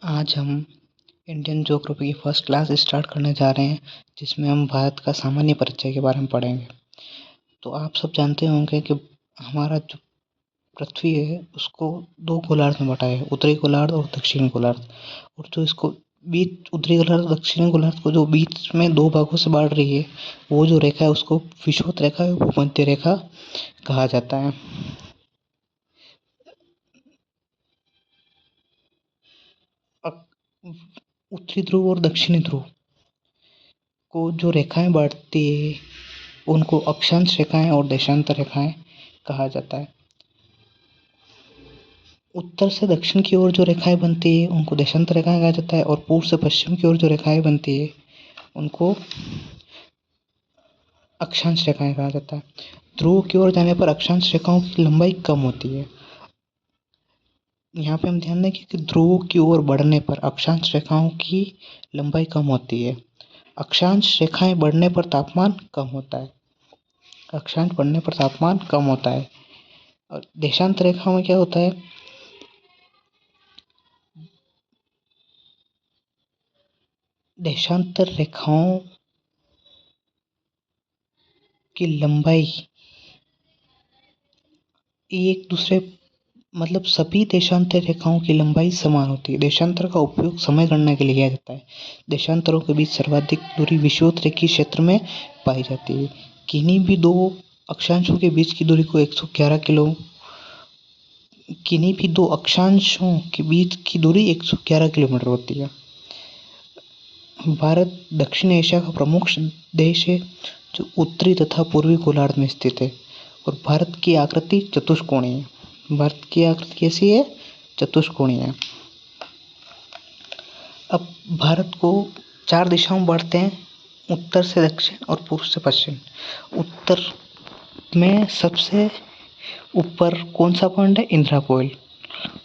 आज हम Indian geography की फर्स्ट क्लास स्टार्ट करने जा रहे हैं, जिसमें हम भारत का सामान्य परिचय के बारे में पढ़ेंगे। तो आप सब जानते होंगे कि हमारा जो पृथ्वी है उसको दो गोलार्ध में बांटा है, उत्तरी गोलार्ध और दक्षिणी गोलार्ध। और जो इसको बीच उत्तरी गोलार्ध और दक्षिणी गोलार्ध को जो बीच में दो भागों से बांट रही है, वो जो रेखा है उसको विषुवत रेखा या भूमध्य रेखा कहा जाता है। उत्तरी ध्रुव और दक्षिणी ध्रुव को जो रेखाएं बांटती है उनको अक्षांश रेखाएं और देशांतर रेखाएं कहा जाता है। उत्तर से दक्षिण की ओर जो रेखाएं बनती है उनको देशांतर रेखाएं कहा जाता है, और पूर्व से पश्चिम की ओर जो रेखाएं बनती है उनको अक्षांश रेखाएं कहा जाता है। ध्रुव की ओर जाने पर अक्षांश रेखाओं की लंबाई कम होती है। यहाँ पे हम ध्यान दें कि ध्रुव की ओर बढ़ने पर अक्षांश रेखाओं की लंबाई कम होती है। अक्षांश रेखाएं बढ़ने पर तापमान कम होता है। अक्षांश बढ़ने पर तापमान कम होता है। और देशांतर रेखाओं में क्या होता है? देशांतर रेखाओं की लंबाई एक दूसरे मतलब सभी देशांतर रेखाओं की लंबाई समान होती है। देशांतर का उपयोग समय गणना के लिए किया जाता है। देशांतरों के बीच सर्वाधिक दूरी विषुवत रेखीय क्षेत्र में पाई जाती है। किन्हीं भी दो अक्षांशों के बीच की दूरी को 111 किलो किन्हीं भी दो अक्षांशों के बीच की दूरी 111 किलोमीटर होती है। भारत दक्षिण एशिया का प्रमुख देश है, जो उत्तरी तथा पूर्वी गोलार्ध में स्थित है। और भारत की आकृति चतुष्कोणीय है। भारत की आकृति कैसी है? चतुष्कोणीय है। अब भारत को 4 दिशाओं में बांटते हैं, उत्तर से दक्षिण और पूर्व से पश्चिम। उत्तर में सबसे ऊपर कौन सा पॉइंट है? इंदिरा कोयल।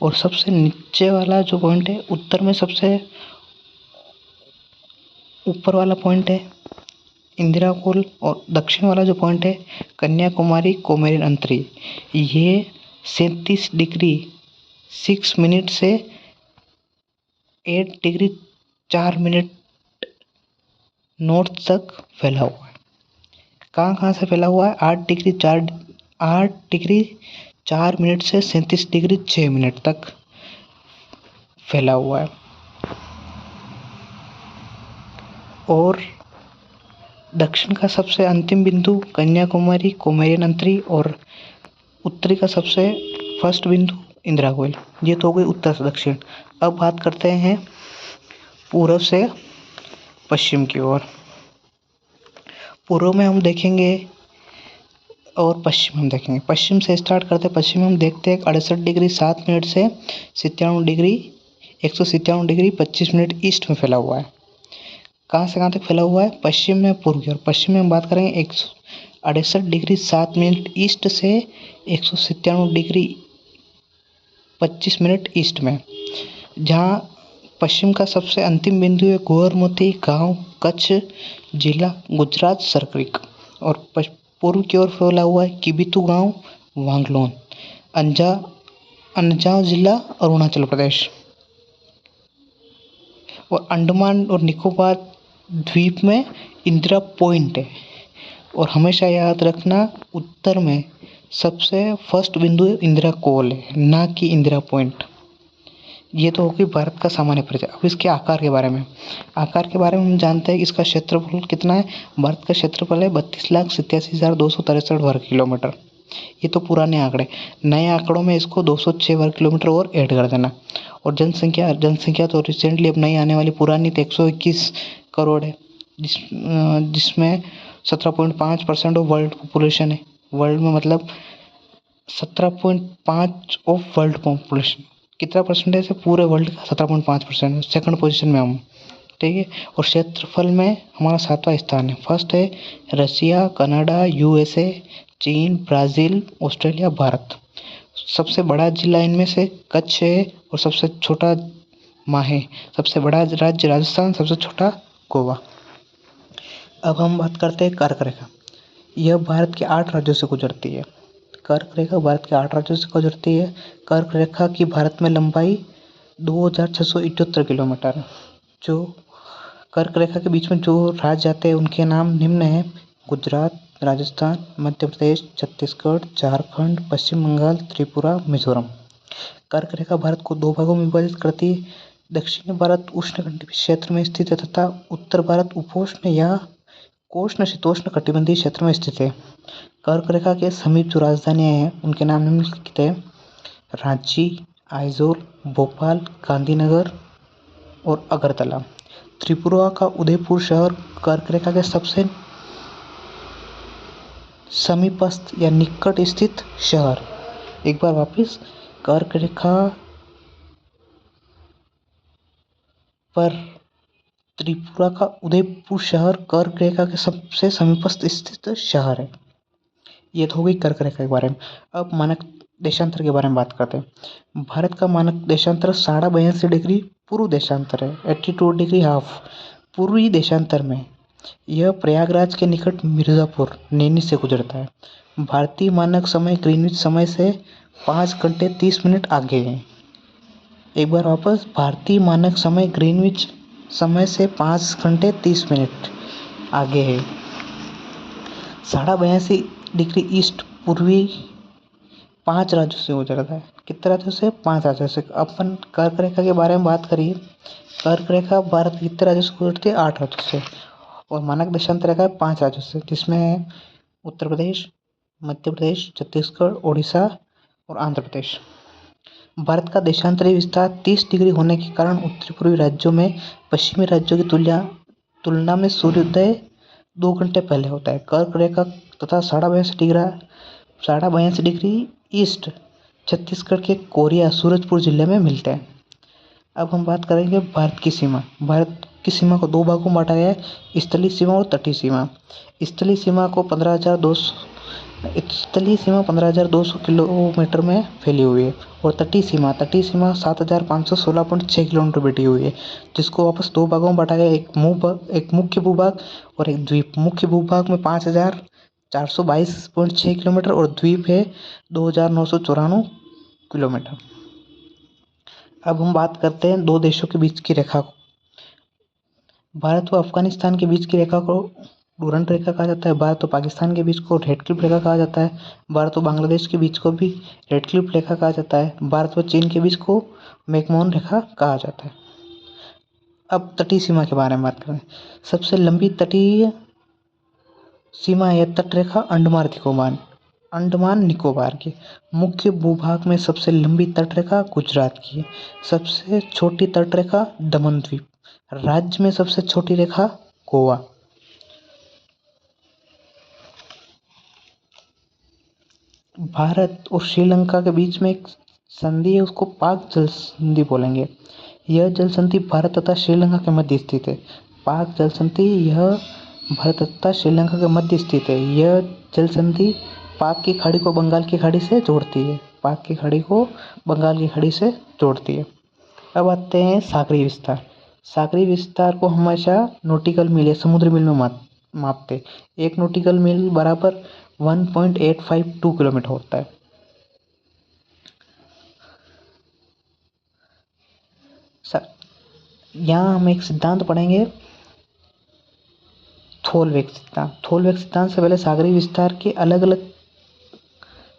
और सबसे नीचे वाला जो पॉइंट है, उत्तर में सबसे ऊपर वाला पॉइंट है इंदिरा कोल, और दक्षिण वाला जो पॉइंट है कन्याकुमारी कोमेरिन अंतरी। ये 37 डिग्री 6 मिनट से 8 डिग्री 4 मिनट नॉर्थ तक फैला हुआ है। कहाँ कहाँ से फैला हुआ है? 8 डिग्री 4 मिनट से 37 डिग्री 6 मिनट तक फैला हुआ है। और दक्षिण का सबसे अंतिम बिंदु कन्याकुमारी कोमेरिन अंतरी, और उत्तरी का सबसे फर्स्ट बिंदु इंदिरा कोयल। ये तो हो गई उत्तर से दक्षिण। अब बात करते हैं पूर्व से पश्चिम की ओर। पूर्व में हम देखेंगे और पश्चिम हम देखेंगे। पश्चिम से स्टार्ट करते हैं। पश्चिम में हम देखते हैं 68 डिग्री 7 मिनट से 97 डिग्री 197 डिग्री 25 मिनट ईस्ट में फैला हुआ है। कहाँ से कहाँ तक फैला हुआ है? पश्चिम में पूर्व की ओर। पश्चिम में हम बात करेंगे 168 डिग्री 7 मिनट ईस्ट से 197 डिग्री 25 मिनट ईस्ट में, जहाँ पश्चिम का सबसे अंतिम बिंदु है गोरमती गांव, कच्छ जिला, गुजरात, सरक्रिक। और पूर्व की ओर फैला हुआ है किबितु गांव, वांगलोन, अंजाव जिला, अरुणाचल प्रदेश। और अंडमान और निकोबार द्वीप में इंदिरा पॉइंट है। और हमेशा याद रखना, उत्तर में सबसे फर्स्ट बिंदु इंदिरा कोल है, ना कि इंदिरा पॉइंट। ये तो होगी भारत का सामान्य परिचय। अब इसके आकार के बारे में हम जानते हैं कि इसका क्षेत्रफल कितना है। भारत का क्षेत्रफल है 32,87,263 वर्ग किलोमीटर। ये तो पुराने आंकड़े। नए आंकड़ों में इसको 206 वर्ग किलोमीटर और ऐड कर देना। और जनसंख्या तो रिसेंटली अब नई आने वाली, पुरानी तो 121 करोड़ है, जिसमें 17.5% ऑफ वर्ल्ड पॉपुलेशन है। वर्ल्ड में मतलब 17.5 ऑफ वर्ल्ड पॉपुलेशन। कितना परसेंटेज है? पूरे वर्ल्ड का 17.5%। सेकंड पोजीशन में हम, ठीक है। और क्षेत्रफल में हमारा 7वां स्थान है। फर्स्ट है रसिया, कनाडा, यूएसए, चीन, ब्राज़ील, ऑस्ट्रेलिया, भारत। सबसे बड़ा जिला इनमें से कच्छ है, और सबसे छोटा माहे। सबसे बड़ा राज्य राजस्थान, सबसे छोटा गोवा। अब हम बात करते हैं कर्क रेखा। यह भारत के 8 राज्यों से गुजरती है। कर्क रेखा भारत के 8 राज्यों से गुजरती है। कर्क रेखा की भारत में लंबाई 2678 किलोमीटर। जो कर्क रेखा के बीच में जो राज्य आते हैं उनके नाम निम्न हैं: गुजरात, राजस्थान, मध्य प्रदेश, छत्तीसगढ़, झारखंड, पश्चिम बंगाल, त्रिपुरा, मिजोरम। कर्क रेखा भारत को दो भागों में विभाजित करती है। दक्षिणी भारत उष्णकटिबंधीय क्षेत्र में स्थित है तथा उत्तर भारत उपोष्ण या कोष्ण शीतोष्ण कटिबंधीय क्षेत्र में स्थित है। कर्क रेखा के समीप जो राजधानियां हैं उनके नाम निम्नलिखित हैं: रांची, आइजोल, भोपाल, गांधीनगर और अगरतला। त्रिपुरा का उदयपुर शहर कर्क रेखा के सबसे समीपस्थ या निकट स्थित शहर। एक बार वापिस, कर्क रेखा पर त्रिपुरा का उदयपुर शहर कर्क रेखा के सबसे समीपस्थ स्थित शहर है। ये तो हो गई कर्क रेखा के बारे में। अब मानक देशांतर के बारे में बात करते हैं। भारत का मानक देशांतर 82.5 डिग्री पूर्व देशांतर है, 82 डिग्री हाफ पूर्वी देशांतर में। यह प्रयागराज के निकट मिर्जापुर, नैनी से गुजरता है। भारतीय मानक समय ग्रीनविच समय से 5 घंटे 30 मिनट आगे है। एक बार वापस, भारतीय मानक समय ग्रीनविच समय से 5 घंटे 30 मिनट आगे है। 82.5 डिग्री ईस्ट पूर्वी 5 राज्यों से गुजरता है। कितने राज्यों से? 5 राज्यों से। अपन कर्क रेखा के बारे में बात करिए। कर्क रेखा भारत के कितने राज्यों से गुजरती है? 8 राज्यों से। और मानक देशांतर रेखा है 5 राज्यों से, जिसमें उत्तर प्रदेश, मध्य प्रदेश, छत्तीसगढ़, उड़ीसा और आंध्र प्रदेश। भारत का देशांतरी विस्तार 30 डिग्री होने के कारण उत्तरी पूर्वी राज्यों में पश्चिमी राज्यों की तुलना में सूर्योदय 2 घंटे पहले होता है। कर्क रेखा तथा 82.5 डिग्री ईस्ट छत्तीसगढ़ के कोरिया सूरजपुर जिले में मिलते हैं। अब हम बात करेंगे भारत की सीमा। भारत की सीमा को 2 भागों में बांटा गया है: स्थलीय सीमा और तटीय सीमा। स्थलीय सीमा 15,200 किलोमीटर में फैली हुई है और तटीय सीमा 7,516.6 किलोमीटर बैठी हुई है, जिसको वापस 2 भागों में बांटा गया है: एक मुख्य भूभाग और एक द्वीप। मुख्य भूभाग में 5,422.6 किलोमीटर और द्वीप है 2,994 किलोमीटर। अब हम बात करते हैं 2 देशों के बीच की रेखा को। भारत व अफगानिस्तान के बीच की रेखा को डूरंट रेखा कहा जाता है। भारत और पाकिस्तान के बीच को रेडक्लिफ रेखा कहा जाता है। भारत और बांग्लादेश के बीच को भी रेडक्लिफ रेखा कहा जाता है। भारत व चीन के बीच को मैकमोहन रेखा कहा जाता है। अब तटीय सीमा के बारे में बात करें। सबसे लंबी तटीय सीमा है तट रेखा अंडमान निकोबार की। मुख्य भूभाग में सबसे लंबी तट रेखा गुजरात की है। सबसे छोटी तट रेखा दमन द्वीप। राज्य में सबसे छोटी रेखा गोवा। भारत और श्रीलंका के बीच में एक संधि है, उसको पाक जल संधि बोलेंगे। यह जल संधि भारत तथा श्रीलंका के मध्य स्थित है। पाक जल संधि यह भारत तथा श्रीलंका के मध्य स्थित है। यह जल संधि पाक की खाड़ी को बंगाल की खाड़ी से जोड़ती है। पाक की खाड़ी को बंगाल की खाड़ी से जोड़ती है। अब आते हैं सागरीय विस्तार। सागरीय विस्तार को हमेशा नॉटिकल मील या समुद्री मील में मापते। 1 नॉटिकल मील बराबर 1.852 किलोमीटर होता है। यहाँ हम एक सिद्धांत पढ़ेंगे, थोलवेग सिद्धांत। थोलवेग सिद्धांत से पहले सागरीय विस्तार की अलग अलग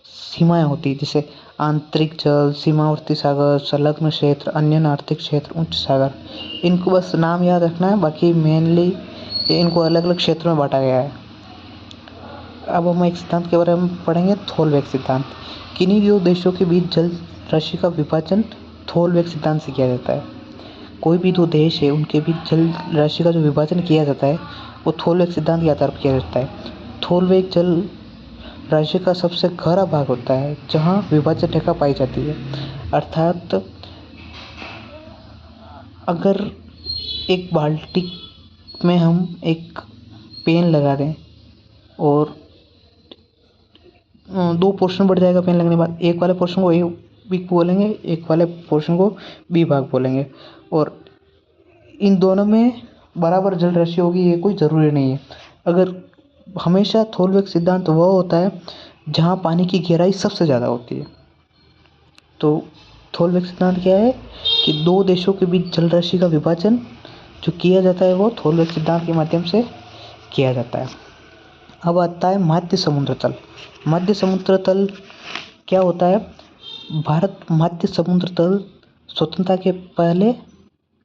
सीमाएं होती है, जैसे आंतरिक जल, सीमावर्ती सागर, संलग्न क्षेत्र, अन्य आर्थिक क्षेत्र, उच्च सागर। इनको बस नाम याद रखना है, बाकी मेनली इनको अलग अलग क्षेत्रों में बांटा गया है। अब हम एक सिद्धांत के बारे में पढ़ेंगे, थोलवेग सिद्धांत। किन्हीं 2 देशों के बीच जल राशि का विभाजन थोलवेग सिद्धांत से किया जाता है। कोई भी 2 देश है, उनके बीच जल राशि का जो विभाजन किया जाता है वो थोलवेग सिद्धांत के आधार पर किया जाता है। थोलवेग जल राशि का सबसे गहरा भाग होता है जहाँ विभाजन रेखा पाई जाती है। अर्थात अगर एक बाल्टी में हम एक पेन लगा दें और 2 पोर्शन बढ़ जाएगा पेन लगने के बाद, एक वाले पोर्शन को ए भाग बोलेंगे, एक वाले पोर्शन को बी भाग बोलेंगे, और इन दोनों में बराबर जल राशि होगी ये कोई ज़रूरी नहीं है। अगर हमेशा थोलवेग सिद्धांत वह होता है जहाँ पानी की गहराई सबसे ज़्यादा होती है। तो थोलवेक सिद्धांत क्या है कि दो देशों के बीच जलराशि का विभाजन जो किया जाता है वो थोलवेक सिद्धांत के माध्यम से किया जाता है। अब आता है मध्य समुद्र तल। मध्य समुद्र तल क्या होता है? भारत मध्य समुद्र तल स्वतंत्रता के पहले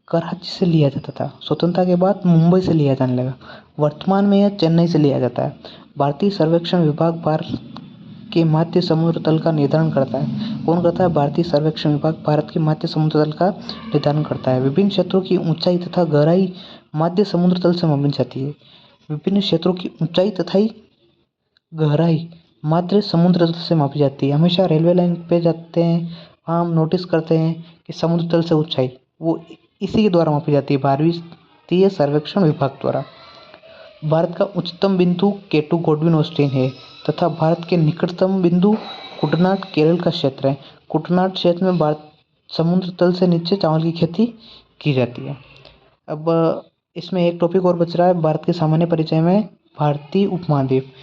कराची से लिया जाता था, स्वतंत्रता के बाद मुंबई से लिया जाने लगा। वर्तमान में यह चेन्नई से लिया जाता है। भारतीय सर्वेक्षण विभाग भारत के मध्य समुद्र तल का निर्धारण करता है। कौन करता है? भारतीय सर्वेक्षण विभाग भारत के मध्य समुद्र तल का निर्धारण करता है। विभिन्न क्षेत्रों की ऊंचाई तथा गहराई मध्य समुद्र तल से मापी जाती है। विभिन्न क्षेत्रों की ऊंचाई तथा गहराई मध्य समुद्र तल से मापी जाती है। हमेशा रेलवे लाइन पे जाते हैं, हम नोटिस करते हैं कि समुद्र तल से ऊंचाई वो इसी के द्वारा मापी जाती है, भारतीय सर्वेक्षण विभाग द्वारा। भारत का उच्चतम बिंदु केटू गॉडविन ऑस्टिन है तथा भारत के निकटतम बिंदु कुटनाड केरल का क्षेत्र है। कुटनाड क्षेत्र में भारत समुद्र तल से नीचे चावल की खेती की जाती है। अब इसमें एक टॉपिक और बच रहा है भारत के सामान्य परिचय में, भारतीय उपमहाद्वीप।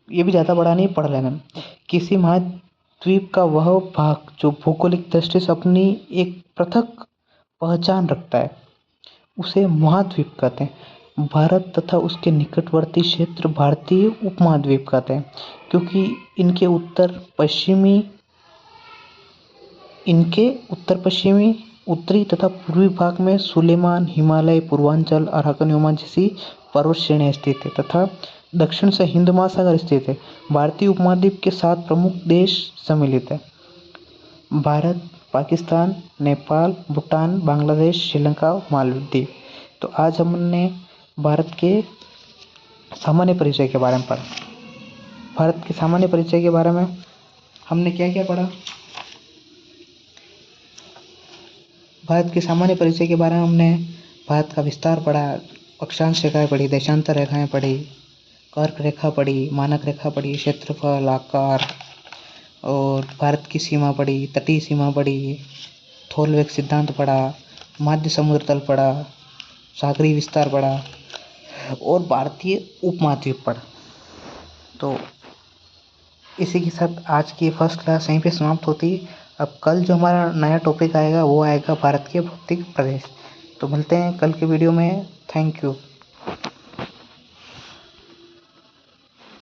ये भी ज़्यादा बड़ा नहीं, पढ़ लेना। किसी महाद्वीप का वह भाग जो भौगोलिक दृष्टि से अपनी एक पृथक पहचान रखता है उसे महाद्वीप कहते हैं। भारत तथा उसके निकटवर्ती क्षेत्र भारतीय उपमहाद्वीप कहते हैं, क्योंकि इनके उत्तर पश्चिमी, उत्तरी तथा पूर्वी भाग में सुलेमान, हिमालय, पूर्वांचल, अराकन योमा जैसी पर्वत श्रेणियां स्थित है तथा दक्षिण से हिंद महासागर स्थित है। भारतीय उपमहाद्वीप के 7 प्रमुख देश सम्मिलित है: भारत, पाकिस्तान, नेपाल, भूटान, बांग्लादेश, श्रीलंका, मालदीव। तो आज हमने भारत के सामान्य परिचय के बारे में पढ़ा। भारत के सामान्य परिचय के बारे में हमने क्या क्या पढ़ा? भारत के सामान्य परिचय के बारे में हमने भारत का विस्तार पढ़ा, अक्षांश रेखाएं पढ़ी, देशांतर रेखाएं पढ़ी, कर्क रेखा पढ़ी, मानक रेखा पढ़ी, क्षेत्रफल, आकार और भारत की सीमा पढ़ी, तटीय सीमा पढ़ी, थोलवेक सिद्धांत पढ़ा, मध्य समुद्र तल पढ़ा, सागरीय विस्तार पढ़ा और भारतीय उपमहाद्वीप पढ़ा। तो इसी के साथ आज की फर्स्ट क्लास यहीं पे समाप्त होती है। अब कल जो हमारा नया टॉपिक आएगा वो आएगा भारत के भौतिक प्रदेश। तो मिलते हैं कल के वीडियो में। Thank you.